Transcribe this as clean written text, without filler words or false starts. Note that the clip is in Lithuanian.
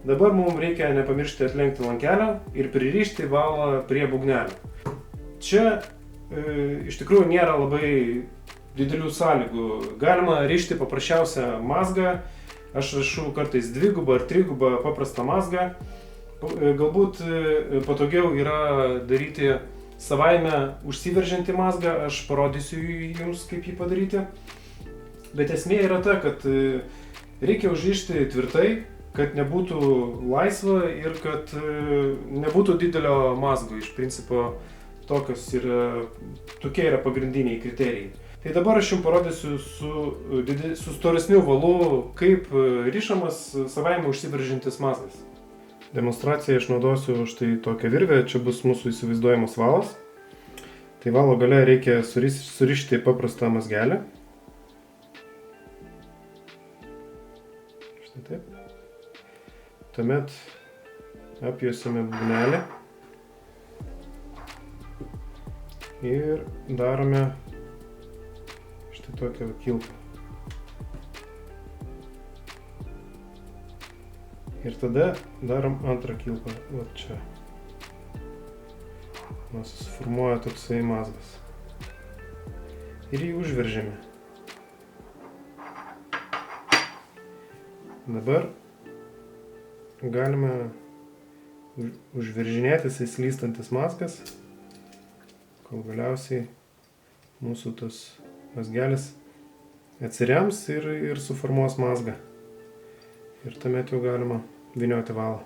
Dabar mums reikia nepamiršti atlenkti lankelio ir pririšti valą prie būgnelio. Čia iš tikrųjų nėra labai didelių sąlygų. Galima rišti paprasčiausią mazgą. Aš rašau kartais 2 ar 3 paprastą mazgą. Galbūt patogiau yra daryti savaime užsiveržiantį mazgą. Aš parodysiu jums, kaip jį padaryti. Bet esmė yra ta, kad reikia užrišti tvirtai, kad nebūtų laisva ir kad nebūtų didelio mazgo. Iš principo tokie yra pagrindiniai kriterijai. Tai dabar aš jums parodysiu su storesniu valu, kaip rišamas savaime užsiveržiantis mazgas. Demonstraciją išnaudosiu štai tokią virvę, čia bus mūsų įsivaizduojamas valas. Tai valo gale reikia surišti paprastą mazgelį. Štai taip. Tuomet apjuosime būgnelį ir darome štai tokią kilpą. Ir tada darom antrą kilpą, va čia. Susiformuoja toksai mazgas. Ir jį užveržiame. Dabar galime užveržinėti slystantis mazgas, kol galiausiai mūsų tas mazgelis atsirems ir suformuos mazgą. Ir tuomet jau galima vynioti valą.